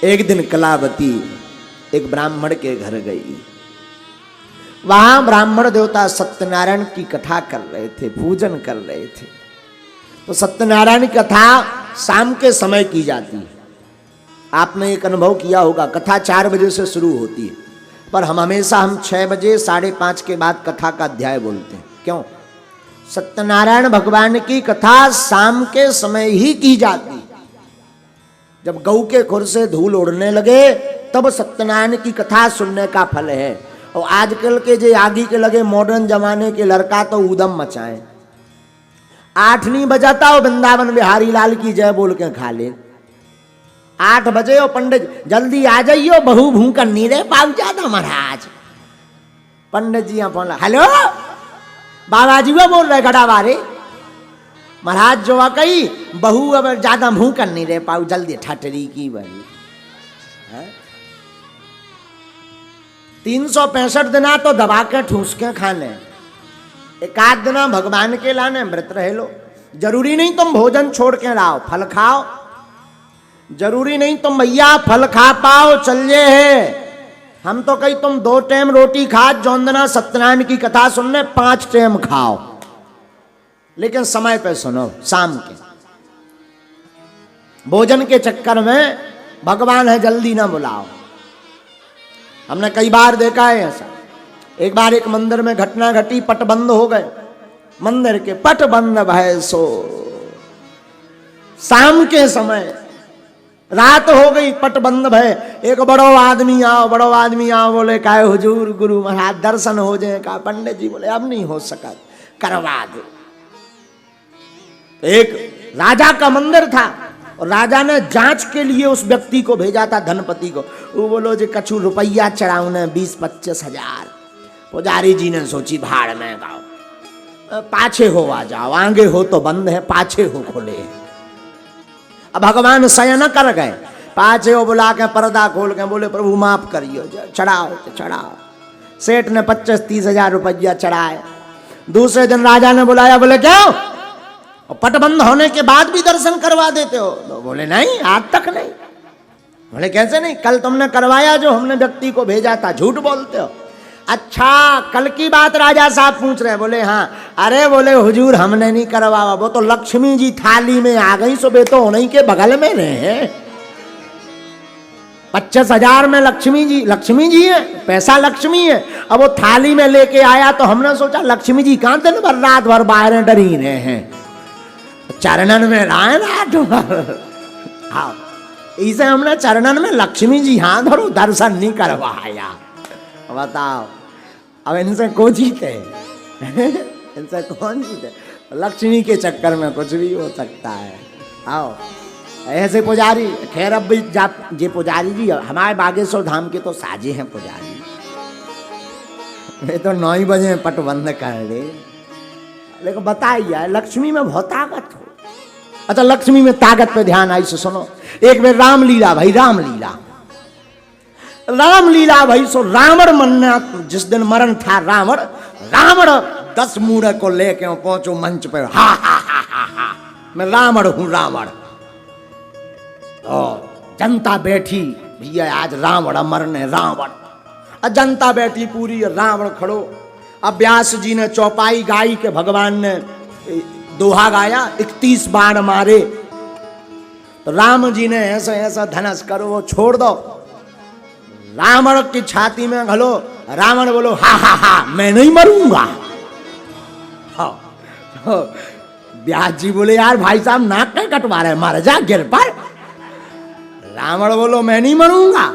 एक दिन कलावती एक ब्राह्मण के घर गई। वहां ब्राह्मण देवता सत्यनारायण की कथा कर रहे थे, पूजन कर रहे थे। तो सत्यनारायण की कथा शाम के समय की जाती है। आपने एक अनुभव किया होगा, कथा 4 बजे से शुरू होती है, पर हम 6 बजे 5:30 के बाद कथा का अध्याय बोलते हैं। क्यों? सत्यनारायण भगवान की कथा शाम के समय ही की जाती है। जब गऊ के खुर से धूल उड़ने लगे तब सत्यनारायण की कथा सुनने का फल है। और आजकल के जो आगे के लगे मॉडर्न जमाने के लड़का तो उदम मचाए, 8 नहीं बजाता हो वृंदावन बिहारी लाल की जय बोल के खा ले। 8 बजे हो पंडित जल्दी आ जाइयो, बहू भूख नहीं रहे पाऊ ज्यादा महाराज। पंडित जी यहाँ फोन, हेलो बाबा जी वो बोल रहे गड़ा वारे महाराज जो आ कही बहू अब ज्यादा मुंह कर नहीं रहे पाऊ, जल्दी ठटरी की बनी। 365 दिना तो दबा के ठूस के खाने, 1 आध दिना भगवान के लाने व्रत रह लो। जरूरी नहीं तुम भोजन छोड़ के लाओ, फल खाओ। जरूरी नहीं तुम भैया फल खा पाओ, चलिए है। हम तो कहीं तुम 2 टाइम रोटी खा जौंदना सत्यनारायण की कथा सुनने 5 टाइम खाओ, लेकिन समय पे सुनो। शाम के भोजन के चक्कर में भगवान है जल्दी ना बुलाओ। हमने कई बार देखा है ऐसा। एक बार एक मंदिर में घटना घटी, पट बंद हो गए, मंदिर के पट बंद भय सो। शाम के समय रात हो गई, पट बंद भय। एक बड़ो आदमी आओ, बोले काय हुजूर गुरु महाराज दर्शन हो जाए का। पंडित जी बोले अब नहीं हो सका, करवा दो। एक राजा का मंदिर था और राजा ने जांच के लिए उस व्यक्ति को भेजा था, धनपति को। वो बोलो जो कछु रुपया चढ़ाऊ ने 20-25 हजार। पुजारी जी ने सोची भाड़ में गाओ, पाछे हो आ जाओ, आगे हो तो बंद है, पाछे हो खोले है। अब भगवान शयन कर गए, पाछे हो बुला के पर्दा खोल के बोले प्रभु माफ करियो, चढ़ाओ। सेठ ने 25-30 हजार रुपया चढ़ाए। दूसरे दिन राजा ने बुलाया, बोले क्यों और पट बंद होने के बाद भी दर्शन करवा देते हो? तो बोले नहीं, आज तक नहीं। बोले कैसे नहीं? कल तुमने करवाया जो हमने व्यक्ति को भेजा था, झूठ बोलते हो। अच्छा कल की बात राजा साहब पूछ रहे? बोले हाँ। अरे बोले हुजूर हमने नहीं करवाया, वो तो लक्ष्मी जी थाली में आ गई, सुबह तो उन्हीं के बगल में रहे। 25 हजार में लक्ष्मी जी है, पैसा लक्ष्मी है। अब वो थाली में लेके आया तो हमने सोचा लक्ष्मी जी कहां दिन भर रात भर बाहर डरी रहे हैं, चरणन में राय रात भर। हाँ इसे हमने चरणन में लक्ष्मी जी हाथ धरो दर्शन नहीं करवाया। बताओ अब इनसे कौन जीते? इनसे कौन जीते? लक्ष्मी के चक्कर में कुछ भी हो सकता है। आओ ऐसे पुजारी, खैर अब भी जे पुजारी जी हमारे बागेश्वर धाम के तो साजे हैं पुजारी। वे तो 9 बजे पट बंद कर ले, लेकिन बताइए लक्ष्मी में बहुत ताकत हो। अच्छा लक्ष्मी में ताकत पे ध्यान आई से सुनो। एक बार रामलीला भाई, रामलीला भाई सो रावण मरना, जिस दिन मरण था रावण 10 मूढ़ को लेके पहुंचो मंच पे। हा मैं रावण हूं, रावण। और जनता बैठी, भैया आज रावण मरने, रावण। जनता बैठी पूरी, रावण खड़ो। अब व्यास जी ने चौपाई गाई के भगवान ने दोहा गाया, 31 बाण मारे। तो राम जी ने ऐसा धनुष करो वो छोड़ दो, रावण की छाती में घलो। रावण बोलो हा मैं नहीं मरूंगा। व्यास जी बोले यार भाई साहब नाक क्या कटवा रहे, मर जा गिर पर। रावण बोलो मैं नहीं मरूंगा।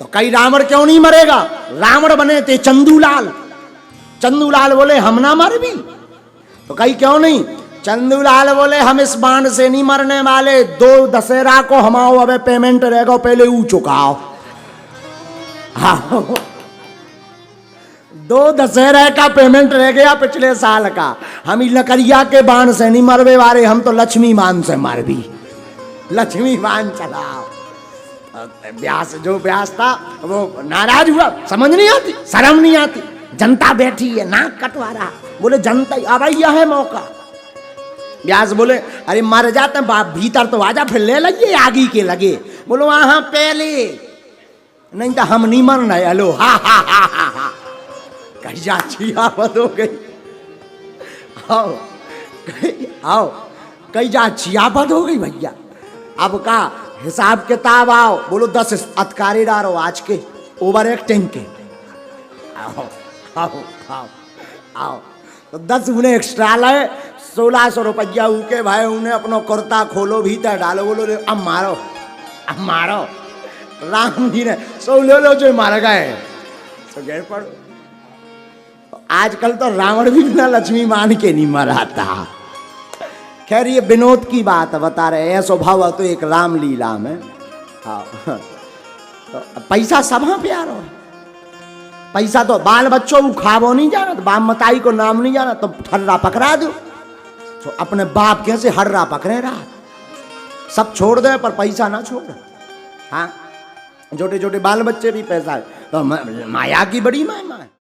तो कई रावण क्यों नहीं मरेगा? रावण बने थे चंदूलाल बोले हम ना मर भी। तो कई क्यों नहीं? चंदूलाल बोले हम इस बाण से नहीं मरने वाले, 2 दशहरा को हमाओ, अब पेमेंट रहेगा पहले ऊ चुकाओ। हाँ 2 दशहरा का पेमेंट रह गया पिछले साल का। हम लकड़िया के बाण से नहीं मरवे वाले, हम तो लक्ष्मी बाण से मर भी। लक्ष्मी बाण चलाओ। व्यास था वो नाराज हुआ, समझ नहीं आती, शर्म नहीं आती। जनता बैठी है, नाक कटवा रहा। बोले जनता अब यह है मौका। व्यास बोले अरे मर जाते बाप, भीतर तो आजा, फिर ले लगे आगे के लगे। बोलो वहां पहले नहीं तो हम नहीं मर रहे। हेलो हा हा हा हा हा कैसा छियावत हो गई। आओ आओ कैसा छियावत हो गई भैया। अब का हिसाब किताब आओ। बोलो 10 अतकारी डारो आज के ओवर एक्टिंग के। आओ आओ आओ आओ तो 10 उन्हें एक्स्ट्रा लाए 1600 रुपया उके भाई। उन्हें अपना कुर्ता खोलो भीतर डालो। बोलो अब मारो राम जी ने 16 लो जो मार गए तो गए पड़ो। आजकल तो रावण भी बिना लक्ष्मी मान के नहीं मरा था। खैर ये विनोद की बात बता रहे हैं। स्वभाव तो एक रामलीला में। हाँ तो पैसा सब हाँ प्यारो है। पैसा तो बाल बच्चों को खावो नहीं जाना तो बाप मताई को नाम नहीं जाना तो हर्रा पकड़ा दो। तो अपने बाप कैसे हर्रा पकड़े रहा। सब छोड़ दे पर पैसा ना छोड़। हाँ छोटे छोटे बाल बच्चे भी पैसा है तो माया की बड़ी महिमा है।